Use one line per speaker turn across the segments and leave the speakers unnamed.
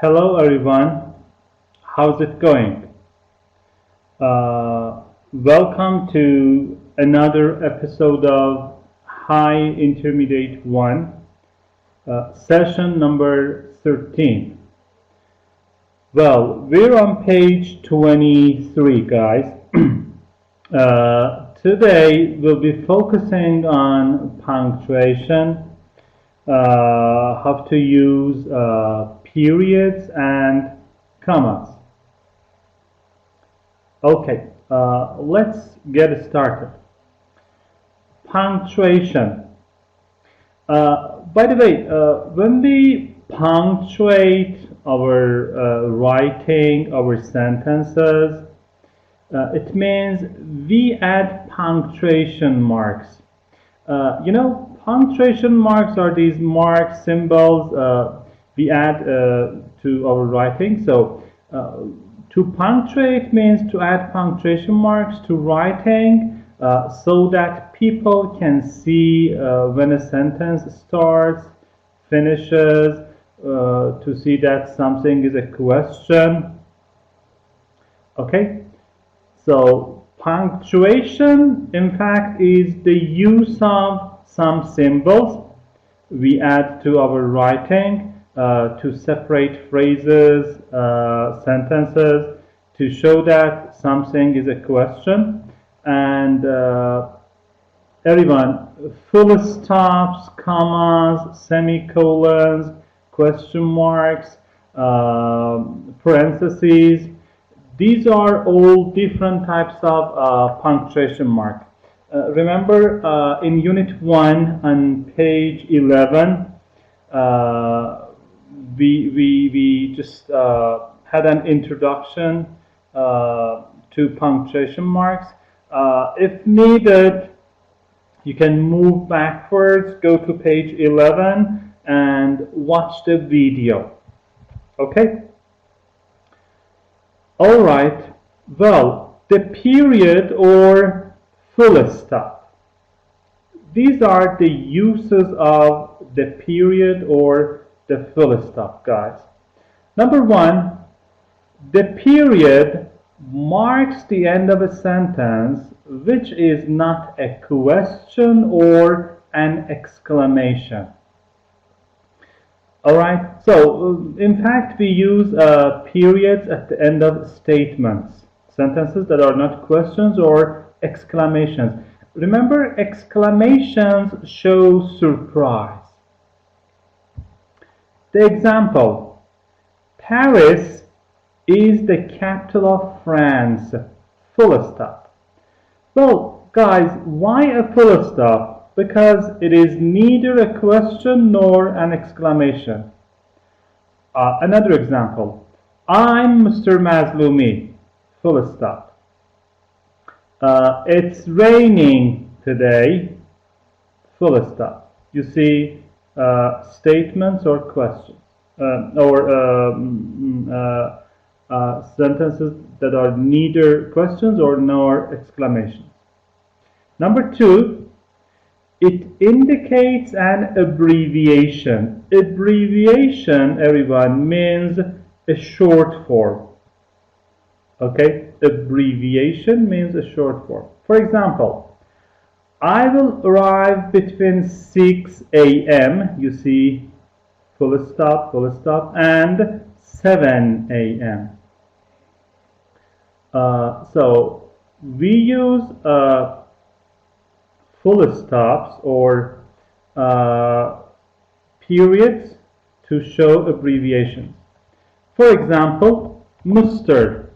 Hello everyone, how's it going? Welcome to another episode of High Intermediate 1, session number 13. Well, we're on page 23, guys. Today we'll be focusing on punctuation, how to use periods and commas. Okay, let's get started. Punctuation. By the way, when we punctuate our writing, our sentences, it means we add punctuation marks. Punctuation marks are these marks, symbols we add to our writing. So to punctuate means to add punctuation marks to writing so that people can see when a sentence starts, finishes, to see that something is a question. Okay, so punctuation, in fact, is the use of some symbols we add to our writing to separate phrases, sentences, to show that something is a question. And everyone, full stops, commas, semicolons, question marks, parentheses, these are all different types of punctuation mark. Remember in Unit 1 on page 11, we just had an introduction to punctuation marks. If needed, you can move backwards, go to page 11 and watch the video. Okay? Alright, well, the period or full stop. These are the uses of the period or the full stop, guys. Number one, the period marks the end of a sentence which is not a question or an exclamation. Alright, so in fact we use periods at the end of statements, sentences that are not questions or exclamations. Remember, exclamations show surprise. The example, Paris is the capital of France, full stop. Well, guys, why a full stop? Because it is neither a question nor an exclamation. Another example, I'm Mr. Mazlumi, full stop. It's raining today, full stop. You see statements or questions or sentences that are neither questions or nor exclamations. Number two, it indicates an abbreviation. Abbreviation, everyone, means a short form. Okay? Abbreviation means a short form. For example, I will arrive between 6 a.m., you see, full stop, and 7 a.m. So, we use full stops or periods to show abbreviations. For example, Mr.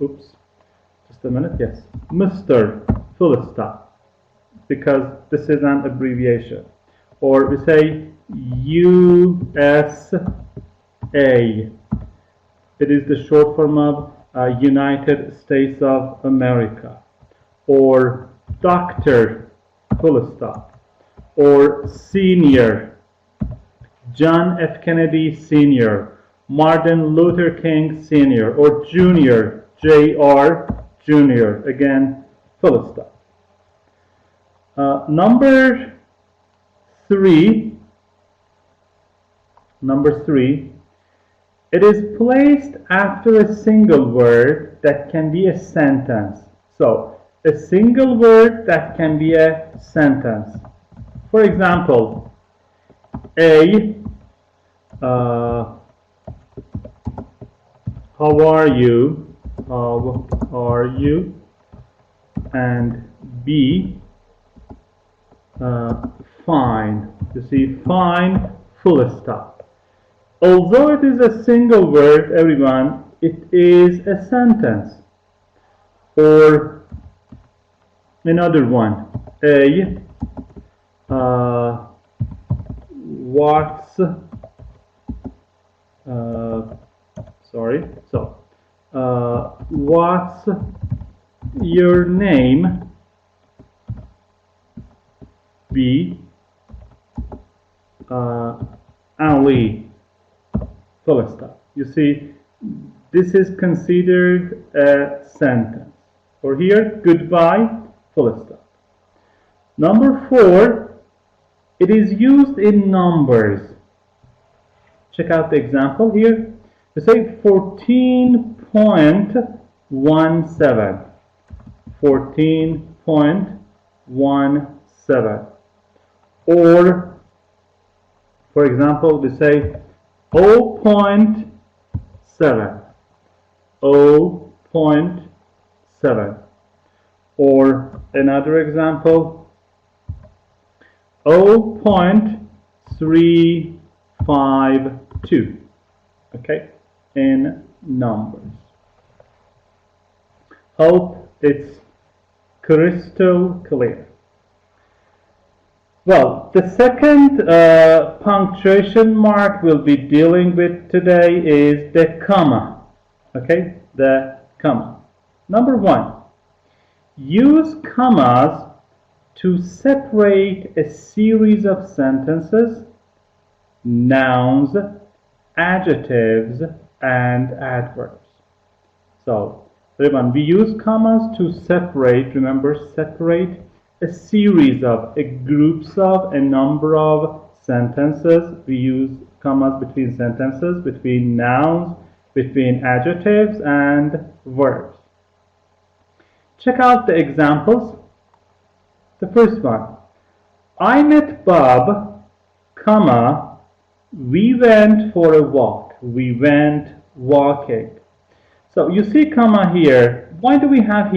Oops, just a minute, yes. Mr. full stop, because this is an abbreviation. Or we say USA. It is the short form of United States of America. Or Doctor, full stop, or senior, John F. Kennedy Sr., Martin Luther King Sr., or junior, J.R. Jr., again, full stop. Number three, It is placed after a single word that can be a sentence. So, a single word that can be a sentence. For example, A, how are you? How are you? And B, fine. You see, fine, full stop. Although it is a single word, everyone, it is a sentence. Or another one. A, what's, sorry, so, what's your name? B, Ali, full stop. You see, this is considered a sentence. Or here, goodbye, full stop. Number 4, it is used in numbers. Check out the example here. We say 14.17. 14.17. Or, for example, we say 0.7. 0.7. Or another example, 0.352. Okay, in numbers. Hope it's crystal clear. Well, the second punctuation mark we'll be dealing with today is the comma. Okay, the comma. Number 1, use commas to separate a series of sentences, nouns, adjectives, and adverbs. So, everyone, we use commas to separate, remember, separate a series of, groups of, a number of sentences. We use commas between sentences, between nouns, between adjectives, and verbs. Check out the examples. The first one, I met Bob, comma, we went for a walk. We went walking. So you see comma here. Why do we have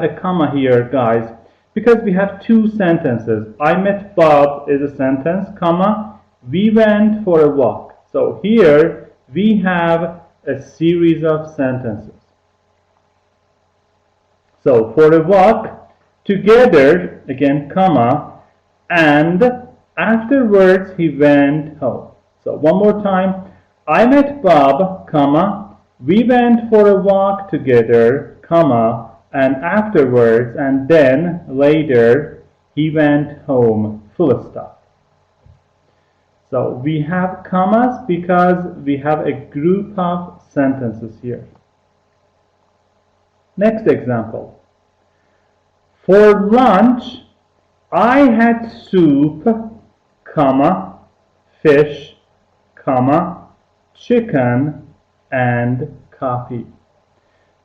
a comma here, guys? Because we have two sentences. I met Bob is a sentence, comma, we went for a walk. So here we have a series of sentences. So for a walk, together, again, comma, and afterwards he went home. So one more time, I met Bob, comma, we went for a walk together, comma, and afterwards, and then later, he went home, full stop. So we have commas because we have a group of sentences here. Next example. For lunch, I had soup, comma, fish, comma, chicken, and coffee.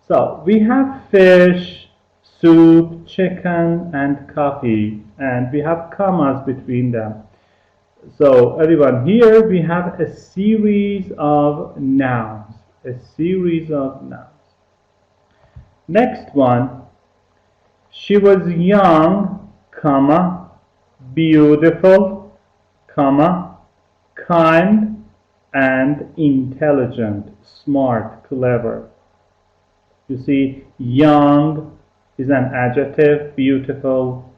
So we have fish, soup, chicken, and coffee, and we have commas between them. So everyone, here we have a series of nouns. A series of nouns. Next one. She was young, comma, beautiful, comma, kind, and intelligent, smart, clever. You see, young is an adjective, beautiful,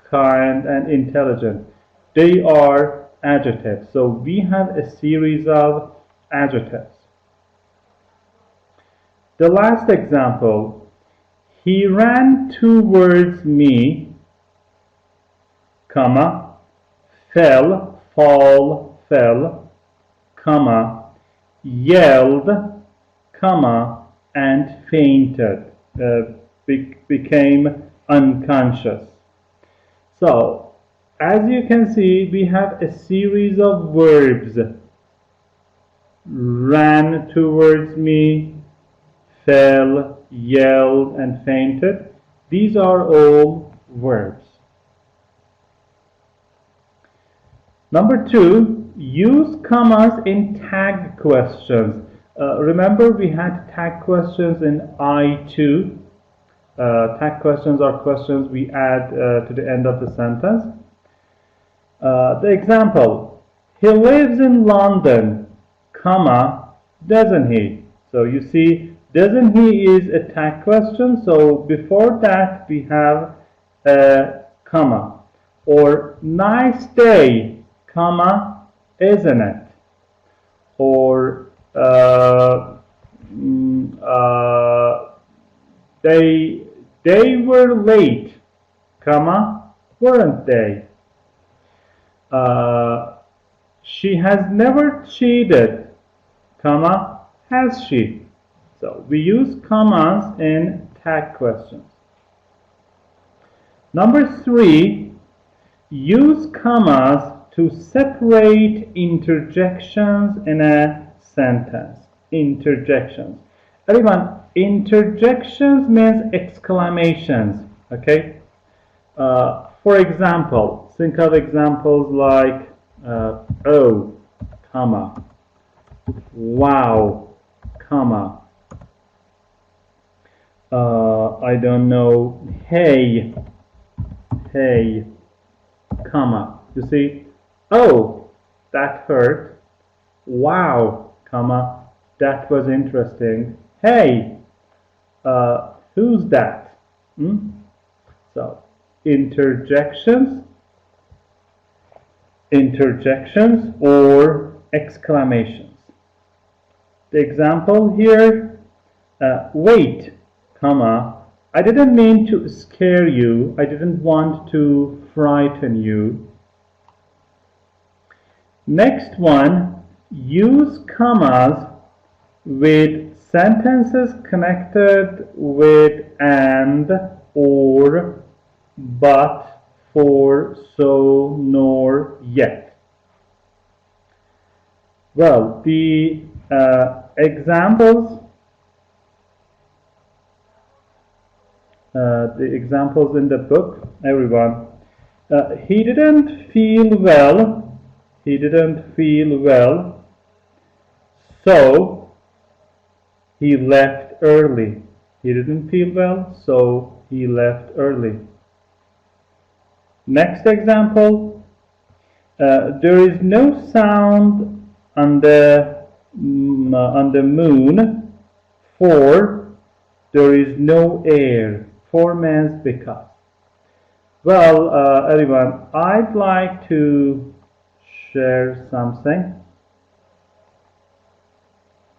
kind, and intelligent. They are adjectives. So we have a series of adjectives. The last example, he ran towards me, comma, fell, fall, fell, comma, yelled, comma, and fainted, became unconscious. So, as you can see, we have a series of verbs. ran towards me, fell, yelled, and fainted. These are all verbs. Number 2, use commas in tag questions. Remember we had tag questions in I2. Tag questions are questions we add to the end of the sentence. The example, he lives in London, comma, doesn't he? So you see, doesn't he is a tag question, so before that we have a comma. Or nice day, comma, isn't it? Or they were late, comma, weren't they? She has never cheated, comma, has she? So we use commas in tag questions. Number 3, use commas to separate interjections in a sentence. Interjections. Everyone, interjections means exclamations, okay? For example, think of examples like, oh, comma, wow, comma, I don't know, hey, comma. You see, oh, that hurt, wow, comma, that was interesting, hey, who's that? So, interjections or exclamations. The example here, wait, comma, I didn't mean to scare you, I didn't want to frighten you. Next one, use commas with sentences connected with and, or, but, for, so, nor, yet. Well, the examples in the book, everyone. He didn't feel well. So he left early. He didn't feel well, so he left early. Next example, there is no sound on the moon, for there is no air. For means because. Well, everyone, I'd like to share something.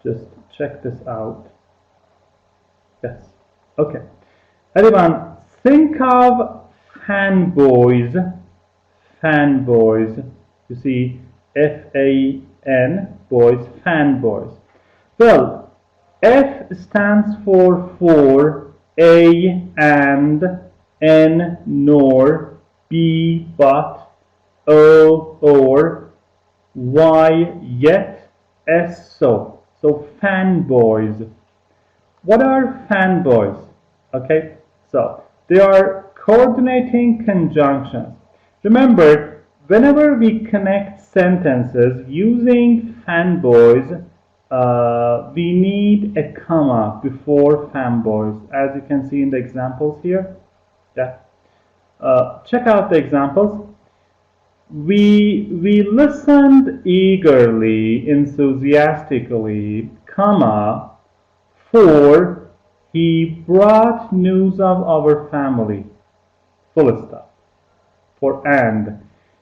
Just check this out. Yes. Okay. Everyone, think of fanboys. You see, F-A-N, boys, fanboys. Well, F stands for, A and, N nor, B but, O or, Y yet, S so. So fanboys. What are fanboys? Okay, so they are coordinating conjunctions. Remember, whenever we connect sentences using fanboys, we need a comma before fanboys, as you can see in the examples here. Yeah. Check out the examples. We listened eagerly, enthusiastically, comma, for he brought news of our family, full stop. For and,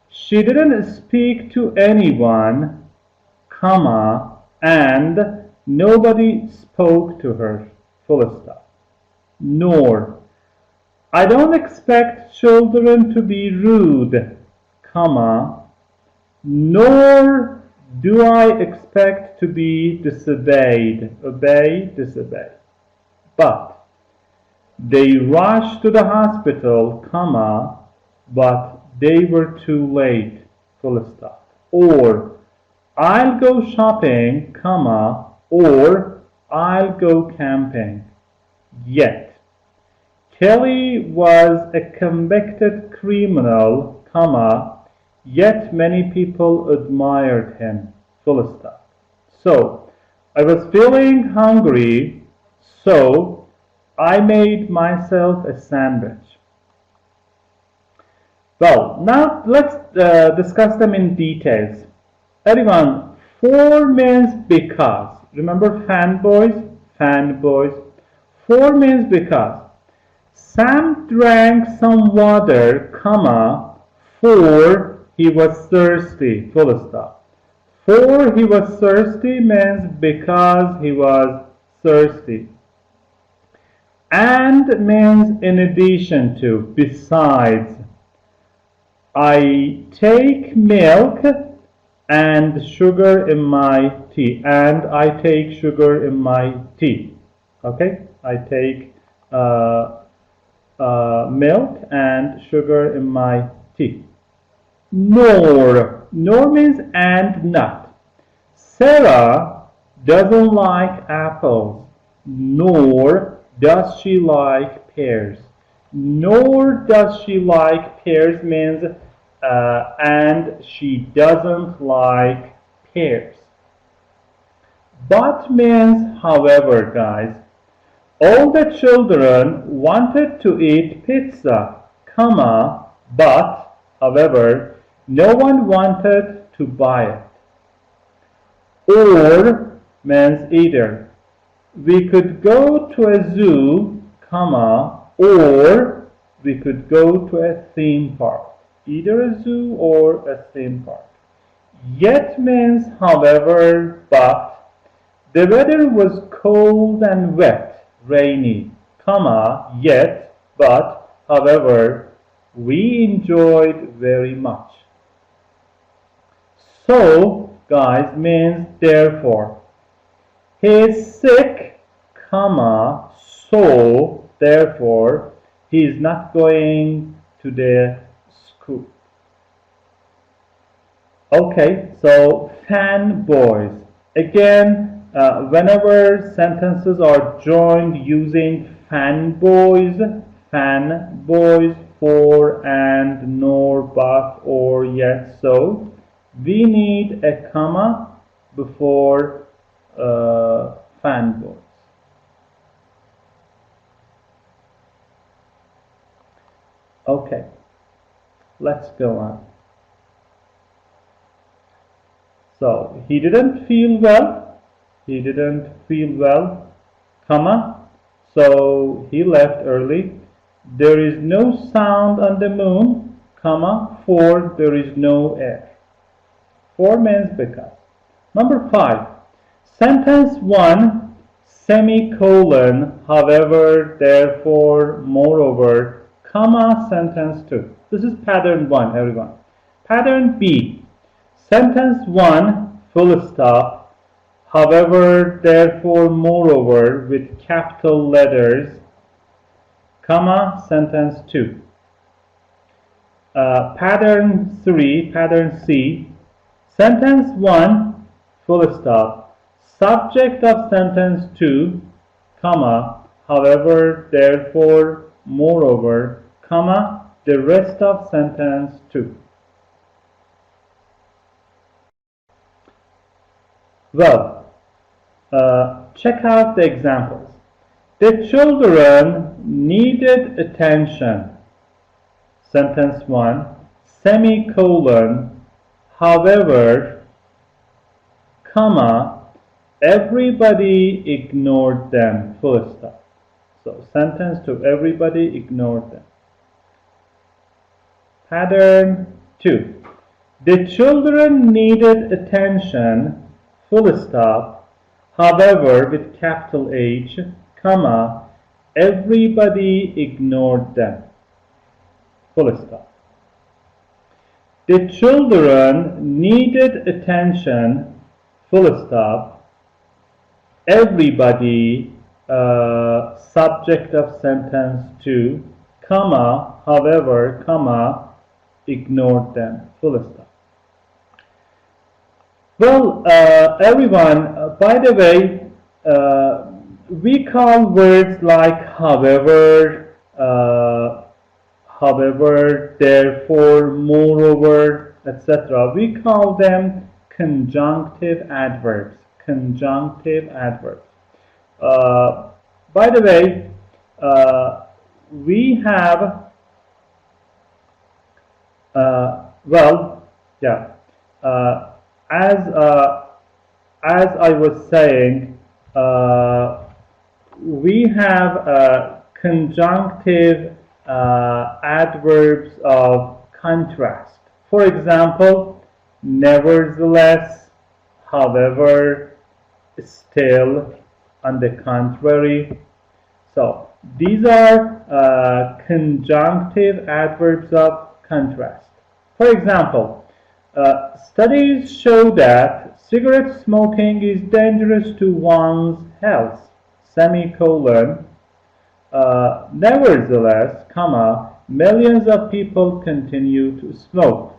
she didn't speak to anyone, comma, and nobody spoke to her, full stop. Nor, I don't expect children to be rude, comma, nor do I expect to be disobeyed, obey, disobey. But they rushed to the hospital, comma, but they were too late, full stop. Or I'll go shopping, comma, or I'll go camping. Yet. Kelly was a convicted criminal, comma, yet many people admired him. Full stop. So, I was feeling hungry, so I made myself a sandwich. Well, now let's discuss them in details. Everyone, for means because. Remember fanboys? Fanboys. For means because. Sam drank some water, comma, for he was thirsty. Full stop. For he was thirsty means because he was thirsty. And means in addition to, besides. I take milk and sugar in my tea. And I take sugar in my tea. Okay? I take milk and sugar in my tea. Nor. Nor means and not. Sarah doesn't like apples, nor does she like pears. Nor does she like pears means and she doesn't like pears. But means however, guys. All the children wanted to eat pizza, comma, but, however, no one wanted to buy it. Or means either. We could go to a zoo, comma, or we could go to a theme park. Either a zoo or a theme park. Yet means however, but. The weather was cold and wet, rainy, comma, yet, but, however, we enjoyed very much. So, guys, means therefore. He is sick, comma, so, therefore, he is not going to the school. Okay, so fanboys. Again, whenever sentences are joined using fanboys, for, and, nor, but, or, yet, so, we need a comma before fanboys. Okay, let's go on. So, he didn't feel well. He didn't feel well, comma, so he left early. There is no sound on the moon, comma, for there is no air. For means because. Number 5. Sentence 1, semicolon, however, therefore, moreover, comma, sentence 2. This is pattern 1, everyone. Pattern B. Sentence 1, full stop, however, therefore, moreover, with capital letters, comma, sentence 2. Pattern 3, pattern C, sentence 1, full stop, subject of sentence 2, comma, however, therefore, moreover, comma, the rest of sentence 2. Well, check out the examples. The children needed attention. Sentence 1, semicolon, however, comma, everybody ignored them, full stop. So, sentence 2, everybody ignored them. Pattern 2, the children needed attention, full stop, however, with capital H, comma, everybody ignored them. Full stop. The children needed attention, full stop, everybody, subject of sentence 2, comma, however, comma, ignored them, full stop. Well, everyone, by the way, we call words like however, therefore, moreover, etc. We call them conjunctive adverbs. Conjunctive adverbs. Uh, by the way, we have, well, yeah, uh, as uh, as I was saying, we have conjunctive adverbs of contrast. For example, nevertheless, however, still, on the contrary. So these are conjunctive adverbs of contrast. For example, studies show that cigarette smoking is dangerous to one's health. Semicolon. Nevertheless, comma, millions of people continue to smoke.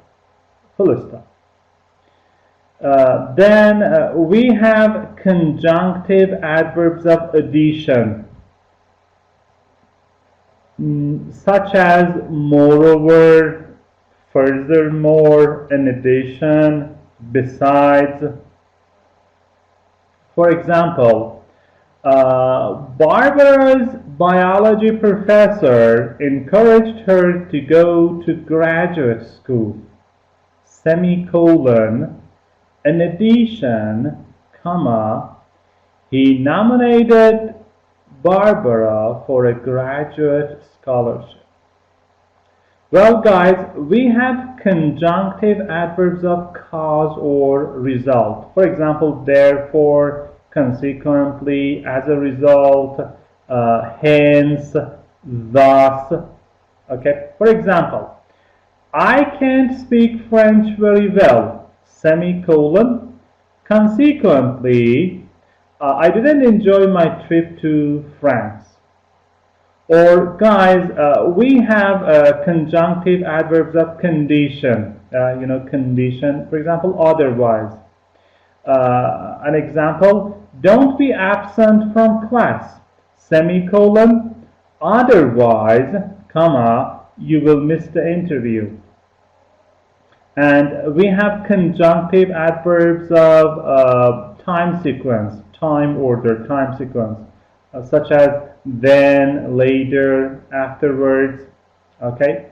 Full stop. Then we have conjunctive adverbs of addition, such as moreover, furthermore, in addition, besides. For example, Barbara's biology professor encouraged her to go to graduate school. Semicolon. In addition, comma, he nominated Barbara for a graduate scholarship. Well, guys, we have conjunctive adverbs of cause or result. For example, therefore, consequently, as a result, hence, thus. Okay. For example, I can't speak French very well. Semicolon. Consequently, I didn't enjoy my trip to France. Or guys, we have conjunctive adverbs of condition. Condition. For example, otherwise. An example: don't be absent from class. Semicolon. Otherwise, comma, you will miss the interview. And we have conjunctive adverbs of time sequence, time order, time sequence, such as then, later, afterwards. Okay.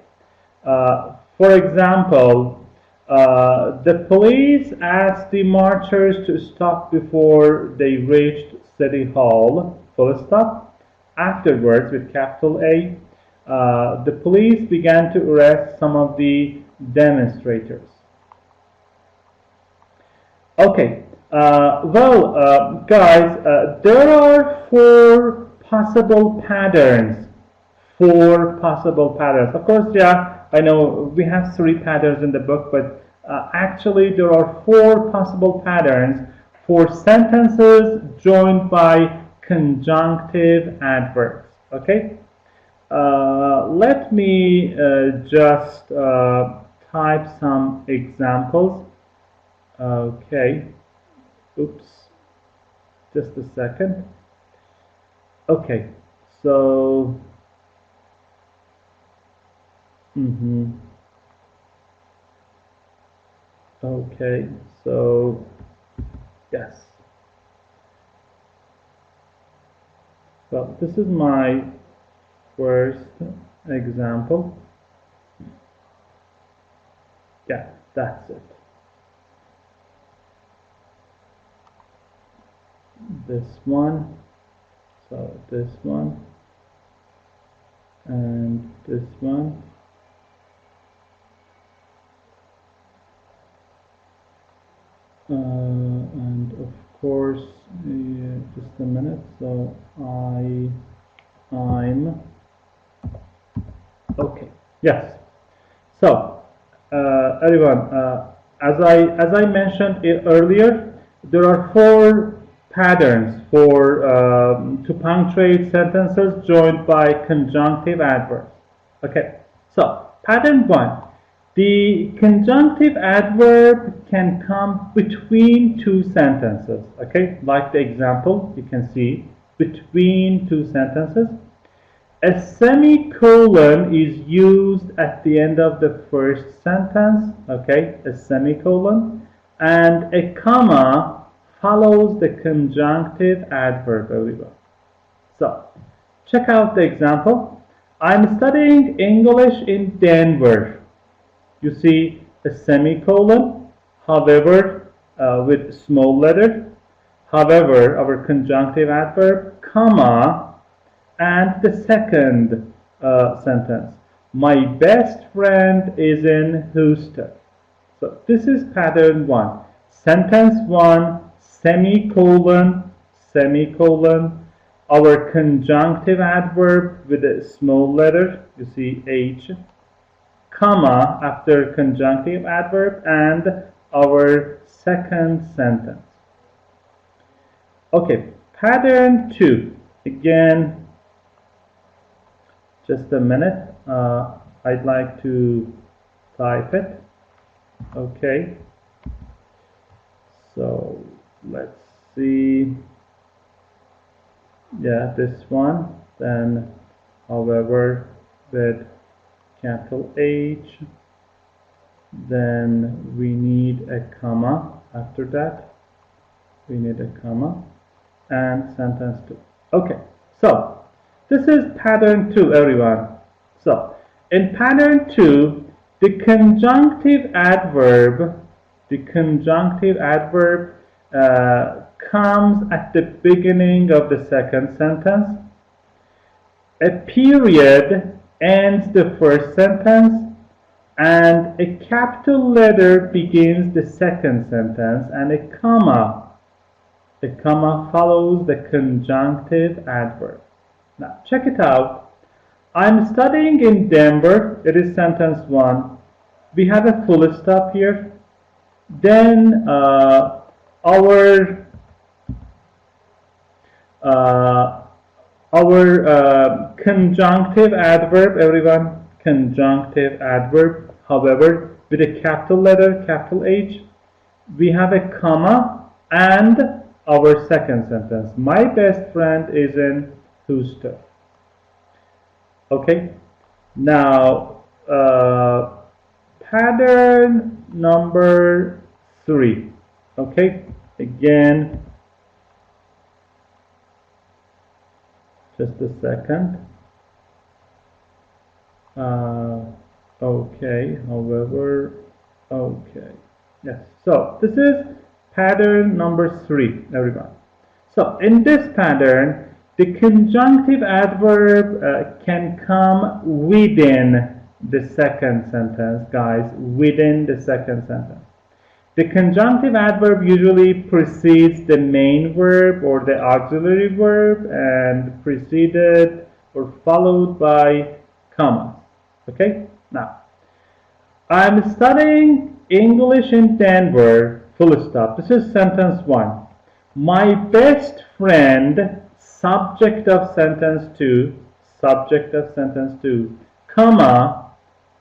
For example, the police asked the marchers to stop before they reached City Hall. Full stop. Afterwards, with capital A, the police began to arrest some of the demonstrators. Okay, guys, there are four possible patterns. Four possible patterns. Of course, yeah, I know we have three patterns in the book, but actually there are four possible patterns for sentences joined by conjunctive adverbs. Okay? Let me just type some examples. Okay. Oops. Just a second. Okay. So. Okay. So. Yes. Well, this is my first example. Yeah, that's it. This one, so this one, and this one. And of course, just a minute. So I'm okay. Yes. So everyone, as I mentioned earlier, there are four patterns for to punctuate sentences joined by conjunctive adverbs. Okay. So pattern one: The conjunctive adverb can come between two sentences, okay? Like the example, you can see between two sentences. A semicolon is used at the end of the first sentence, okay? A semicolon. And a comma follows the conjunctive adverb, everyone. So, check out the example. I'm studying English in Denver. You see a semicolon, however, with small letter. However, our conjunctive adverb, comma, and the second sentence. My best friend is in Houston. So this is pattern 1. Sentence 1, semicolon, semicolon. Our conjunctive adverb with a small letter, you see H, comma after conjunctive adverb, and our second sentence. Okay, pattern 2. Again, just a minute. I'd like to type it. Okay. So let's see. Yeah, this one. Then, however, with capital H. Then we need a comma after that. We need a comma and sentence 2. Okay. So this is pattern 2, everyone. So in pattern 2, the conjunctive adverb comes at the beginning of the second sentence. A period ends the first sentence, and a capital letter begins the second sentence, and a comma follows the conjunctive adverb. Now check it out. I'm studying in Denver. It is sentence 1. We have a full stop here. Then our conjunctive adverb, everyone, conjunctive adverb, however, with a capital letter, capital H, we have a comma and our second sentence. My best friend is in Houston. Okay, now pattern number 3. Okay, again, just a second. Okay, however, okay, yes. So this is pattern number 3, everyone. So in this pattern, the conjunctive adverb can come within the second sentence, guys, within the second sentence. The conjunctive adverb usually precedes the main verb or the auxiliary verb and preceded or followed by commas. Okay? Now, I'm studying English in Denver, full stop. This is sentence 1. My best friend, subject of sentence 2, comma,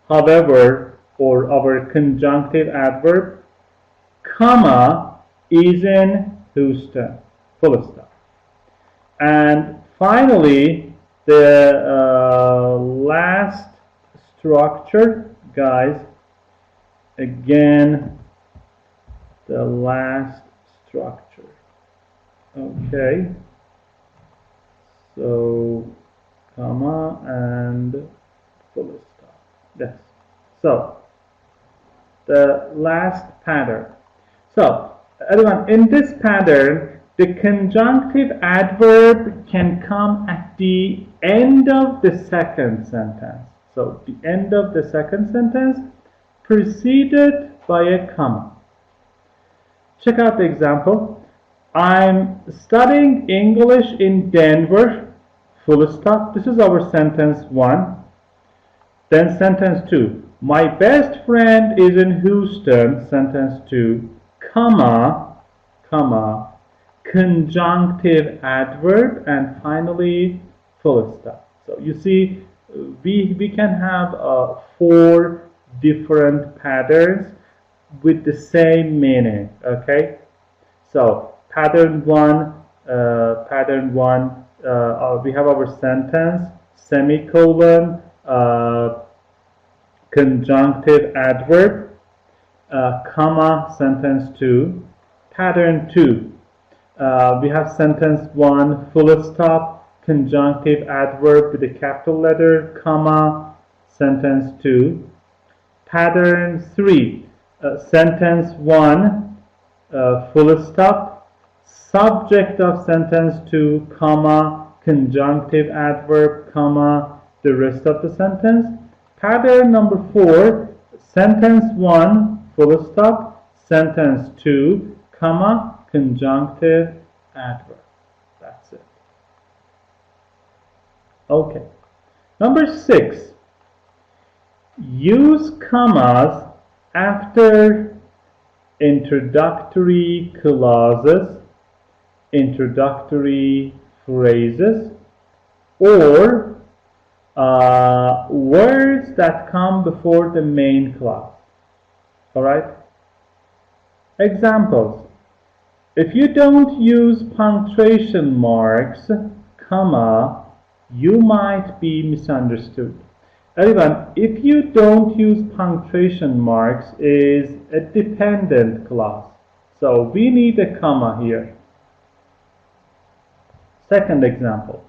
however, or our conjunctive adverb, comma, is in Houston, full stop. And finally, the last structure, guys, again, the last structure. Okay, so comma and full stop. Yes. So the last pattern. So everyone, in this pattern, the conjunctive adverb can come at the end of the second sentence. So the end of the second sentence preceded by a comma. Check out the example. I'm studying English in Denver, full stop. This is our sentence 1. Then sentence 2. My best friend is in Houston, sentence 2, comma, conjunctive adverb, and finally full stop. So you see, we can have 4 different patterns with the same meaning. Okay, so pattern one, we have our sentence, semicolon, conjunctive adverb, comma, sentence 2. Pattern 2, we have sentence 1, full stop, conjunctive adverb with a capital letter, comma, sentence 2. Pattern 3, sentence 1, full stop, subject of sentence 2, comma, conjunctive adverb, comma, the rest of the sentence. Pattern number 4, sentence 1, full stop, sentence 2, comma, conjunctive adverb. That's it. Okay. Number 6, use commas after introductory clauses, introductory phrases, or words that come before the main clause. Alright? Examples. If you don't use punctuation marks, comma, you might be misunderstood. Everyone, if you don't use punctuation marks is a dependent clause. So we need a comma here. Second example.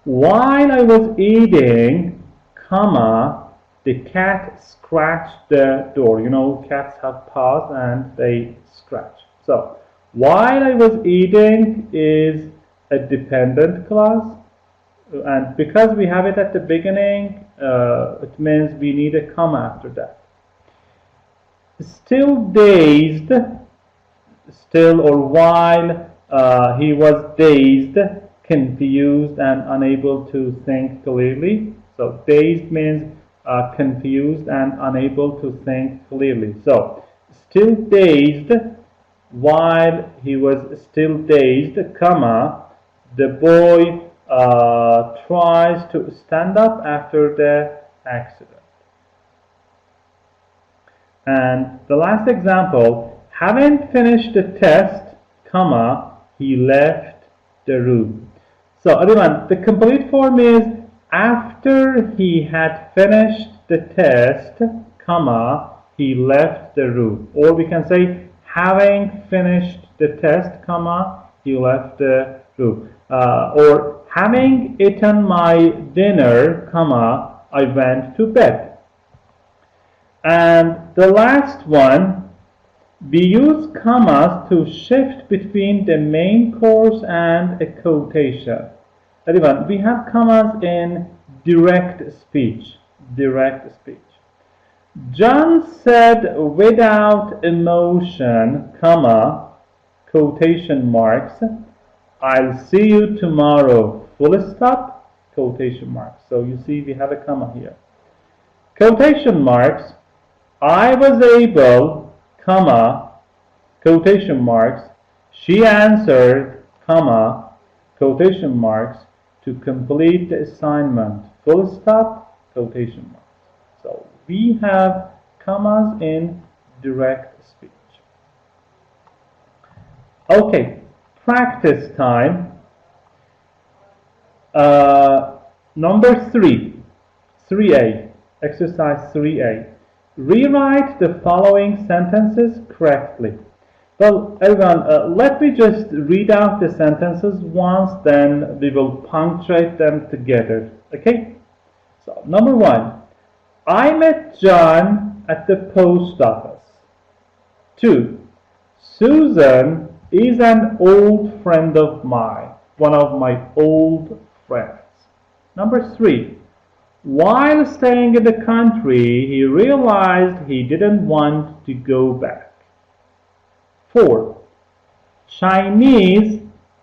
While I was eating, comma, the cat scratched the door. You know, cats have paws and they scratch. So, while I was eating is a dependent clause. And because we have it at the beginning, it means we need a comma after that. Still dazed, still or while he was dazed, confused and unable to think clearly. So dazed means confused and unable to think clearly. So still dazed, while he was still dazed, comma, the boy tries to stand up after the accident. And the last example, having finished the test, comma, he left the room. So everyone, the complete form is after he had finished the test, comma, he left the room. Or we can say having finished the test, comma, he left the room. Or having eaten my dinner, comma, I went to bed. And the last one, we use commas to shift between the main course and a quotation. Everyone, we have commas in direct speech. Direct speech. John said without emotion, comma, quotation marks, I'll see you tomorrow, full stop, quotation marks. So you see we have a comma here. Quotation marks, I was able, comma, quotation marks, she answered, comma, quotation marks, to complete the assignment, full stop, quotation marks. So we have commas in direct speech. Okay, practice time. Number 3A, exercise 3A. Rewrite the following sentences correctly. Well, everyone, let me just read out the sentences once, then we will punctuate them together. Okay? So, number 1. I met John at the post office. 2. Susan is an old friend of mine, one of my old friends. Number 3. While staying in the country, he realized he didn't want to go back. 4. Chinese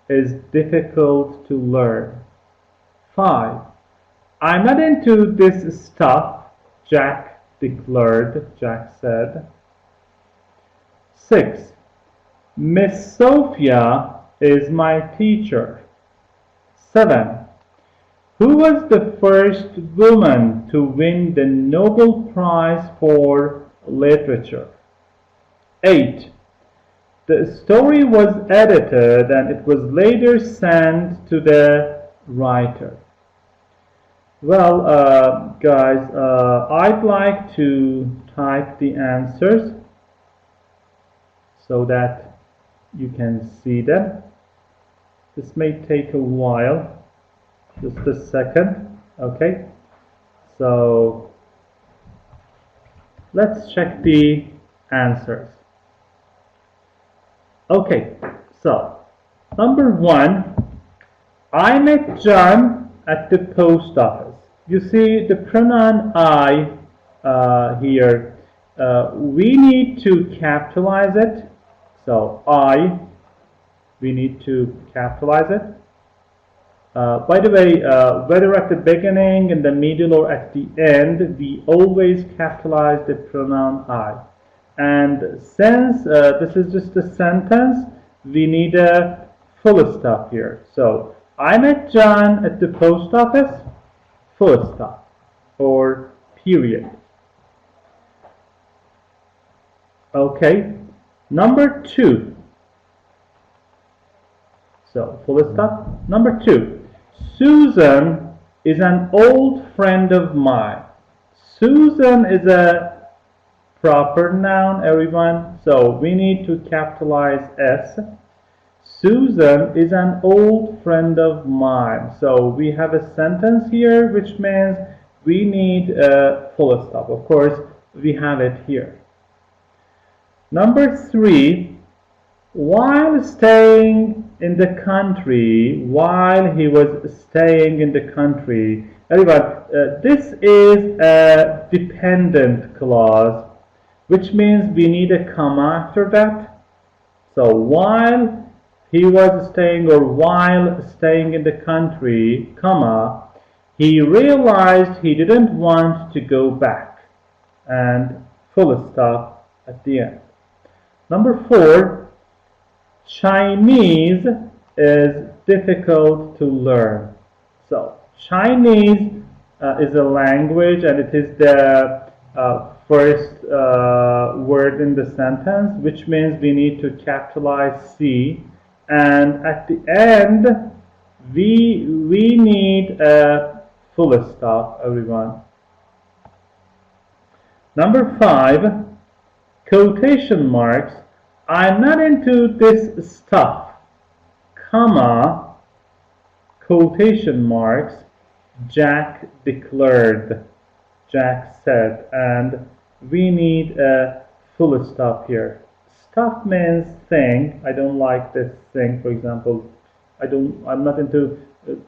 is difficult to learn. 5. I'm not into this stuff, Jack declared, Jack said. 6. Miss Sophia is my teacher. 7. Who was the first woman to win the Nobel Prize for Literature? 8. The story was edited and it was later sent to the writer. Well, guys, I'd like to type the answers so that you can see them. This may take a while, just a second. Okay, so let's check the answers. Okay, so number 1, I met John at the post office. You see the pronoun I here. We need to capitalize it. So I, we need to capitalize it. By the way, whether at the beginning, in the middle, or at the end, we always capitalize the pronoun I. And since this is just a sentence, we need a full stop here. So, I met John at the post office, full stop, or period. Okay, number 2. So, full stop. Number 2. Susan is an old friend of mine. Susan is a proper noun, everyone. So we need to capitalize S. Susan is an old friend of mine. So we have a sentence here, which means we need a full stop. Of course, we have it here. Number 3, while staying in the country, while he was staying in the country. Everyone, this is a dependent clause, which means we need a comma after that. So while he was staying, or while staying in the country, comma, he realized he didn't want to go back, and full stop at the end. Number 4, Chinese is difficult to learn. So Chinese is a language, and it is the first word in the sentence, which means we need to capitalize C, and at the end we need a full stop, everyone. Number 5, quotation marks. I'm not into this stuff, comma, quotation marks, Jack declared, Jack said, and we need a full stop here. Stuff means thing. I don't like this thing, for example. I'm not into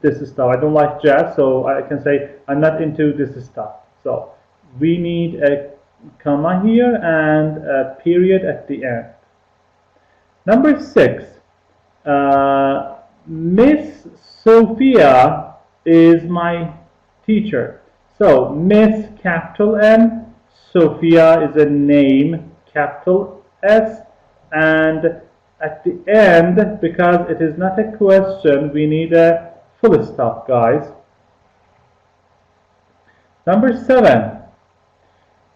this stuff. I don't like jazz, so I can say I'm not into this stuff. So we need a comma here and a period at the end. Number 6, Miss Sophia is my teacher. So Miss, capital M, Sophia is a name, capital S, and at the end, because it is not a question, we need a full stop, guys. Number 7,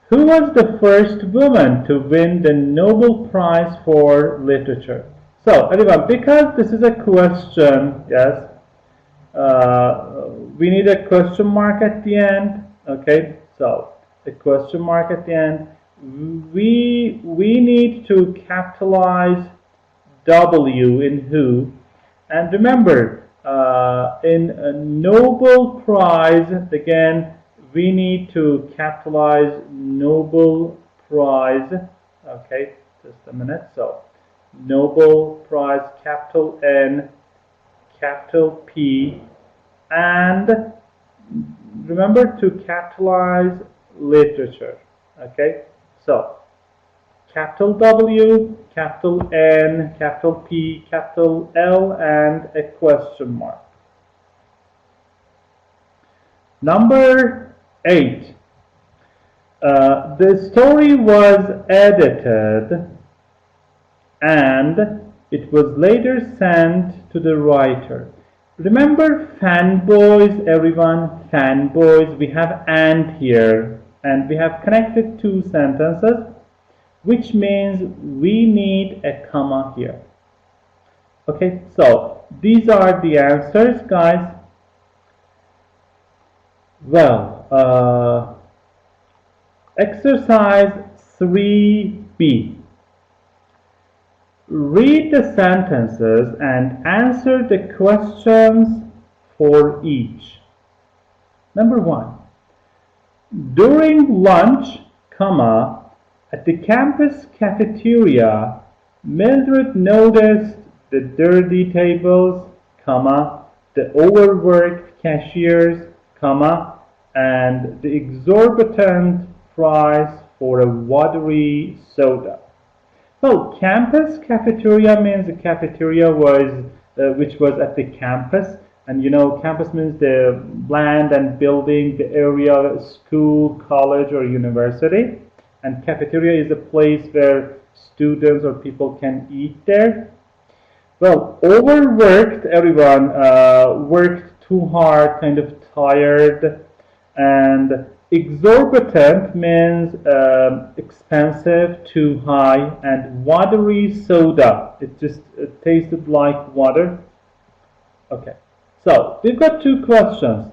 who was the first woman to win the Nobel Prize for Literature? So, everyone, because this is a question, yes, we need a question mark at the end. Okay, so a question mark at the end. We need to capitalize W in who, and remember, in a Nobel Prize, again, we need to capitalize Nobel Prize. Okay, just a minute. So Nobel Prize, capital N, capital P, and remember to capitalize literature. Okay, so capital W, capital N, capital P, capital L, and a question mark. Number 8. The story was edited and it was later sent to the writer. Remember fanboys, everyone? Fanboys. We have and here, and we have connected two sentences, which means we need a comma here. Okay, so these are the answers, guys. Well, exercise 3B. Read the sentences and answer the questions for each. Number 1. During lunch, comma, at the campus cafeteria, Mildred noticed the dirty tables, comma, the overworked cashiers, comma, and the exorbitant price for a watery soda. Well, campus cafeteria means the cafeteria was which was at the campus, and you know, campus means the land and building, the area, school, college, or university, and cafeteria is a place where students or people can eat there. Well, overworked, everyone worked too hard, kind of tired, and exorbitant means expensive, too high, and watery soda. It just tasted like water. Okay, so we've got two questions.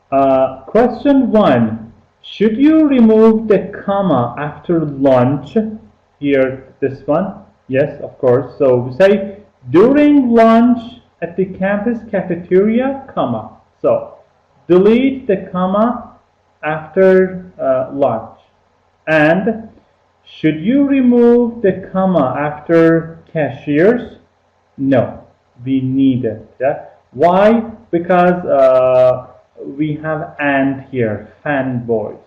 Question 1. Should you remove the comma after lunch? Here, this one. Yes, of course. So we say during lunch at the campus cafeteria, comma. So delete the comma after lunch. And should you remove the comma after cashiers? No, we need it. Yeah? Why? Because we have and here, fanboys.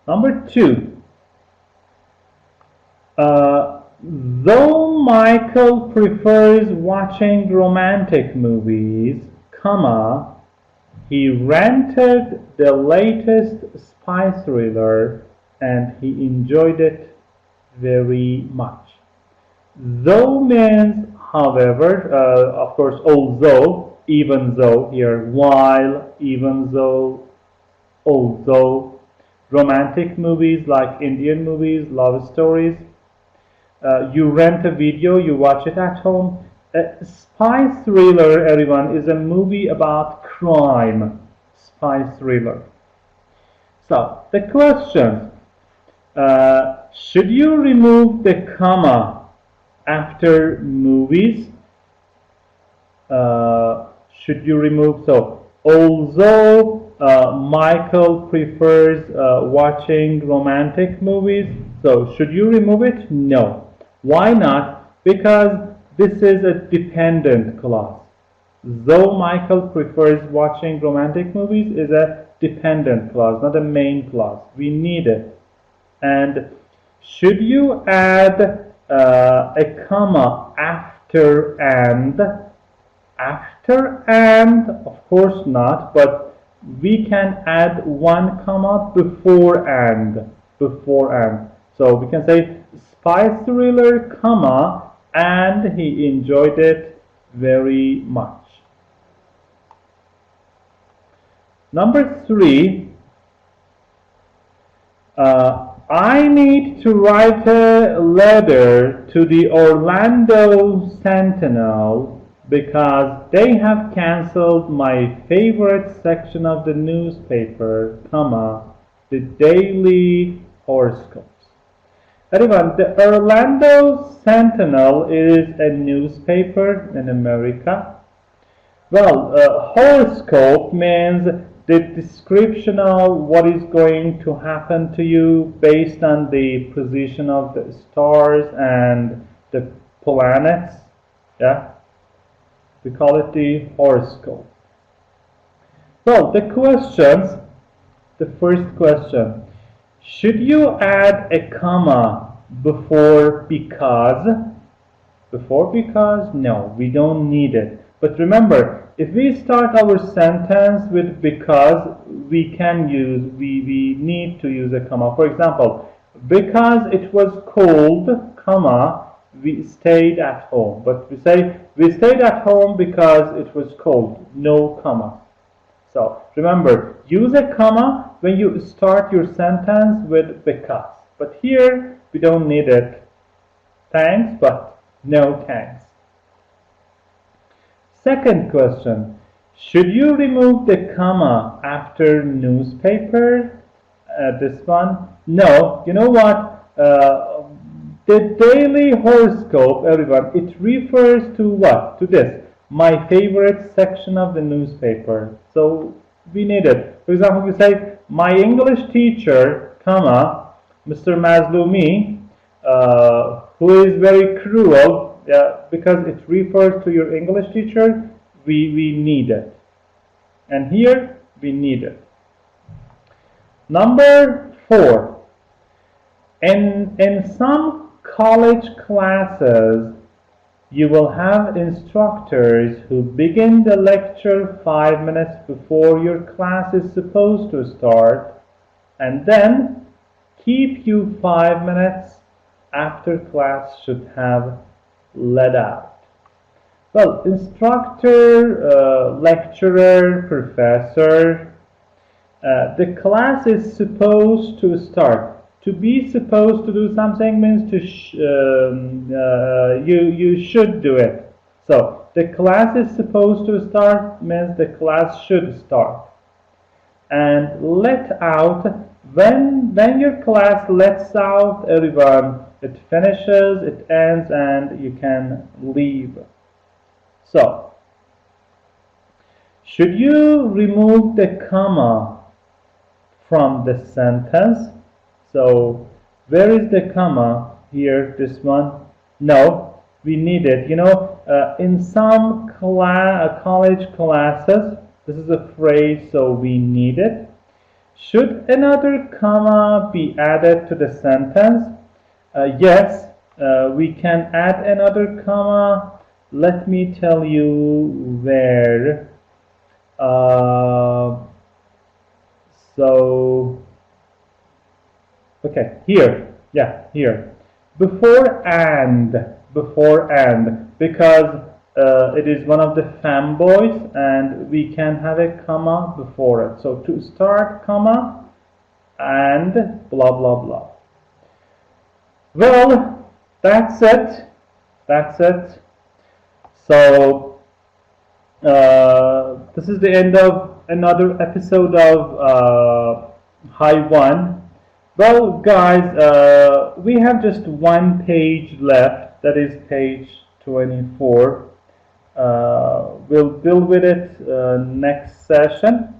Number 2. Though Michael prefers watching romantic movies, comma, he rented the latest spy thriller and he enjoyed it very much. Though means however, of course, although, even though here, while, even though, although, romantic movies like Indian movies, love stories. You rent a video, you watch it at home. A spy thriller, everyone, is a movie about crime. Spy thriller. So, the question, should you remove the comma after movies? Should you remove, so, although Michael prefers watching romantic movies, so should you remove it? No. Why not? Because this is a dependent clause. Though Michael prefers watching romantic movies is a dependent clause, not a main clause. We need it. And should you add a comma after and? After and, of course not, but we can add one comma before and. Before and. So we can say spy thriller, comma, and he enjoyed it very much. Number 3, I need to write a letter to the Orlando Sentinel because they have canceled my favorite section of the newspaper, comma, the daily horoscopes. Everyone, the Orlando Sentinel is a newspaper in America. Well, horoscope means the description of what is going to happen to you based on the position of the stars and the planets. Yeah, we call it the horoscope. Well, the questions, the first question. Should you add a comma before because? Before because? No, we don't need it. But remember, if we start our sentence with because, we need to use a comma. For example, because it was cold, comma, we stayed at home. But we say we stayed at home because it was cold. No comma. So remember, use a comma when you start your sentence with because. But here we don't need it. Thanks, but no thanks. Second question. Should you remove the comma after newspaper? This one? No. You know what? The daily horoscope, everyone, it refers to what? To this. My favorite section of the newspaper. So we need it. For example, we say, my English teacher, comma, Mr. Mazlumi, who is very cruel, because it refers to your English teacher, we need it. And here, we need it. Number 4. In some college classes, you will have instructors who begin the lecture 5 minutes before your class is supposed to start, and then keep you 5 minutes after class should have let out. Well, instructor, lecturer, professor, the class is supposed to start. To be supposed to do something means to you should do it. So the class is supposed to start means the class should start. And let out, when your class lets out, everyone, it finishes, it ends, and you can leave. So, should you remove the comma from the sentence? So, where is the comma here, this one? No, we need it. You know, in some college classes, this is a phrase, so we need it. Should another comma be added to the sentence? Yes, we can add another comma. Let me tell you where. Okay, here. Yeah, here. Before and, because it is one of the fanboys, and we can have a comma before it. So to start, comma, and blah, blah, blah. Well, that's it. That's it. So, this is the end of another episode of High 1. Well, guys, we have just one page left, that is page 24. We'll deal with it next session.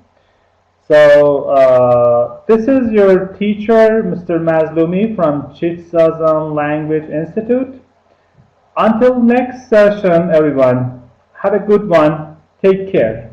So, this is your teacher, Mr. Mazlumi from Chitsazan Language Institute. Until next session, everyone, have a good one. Take care.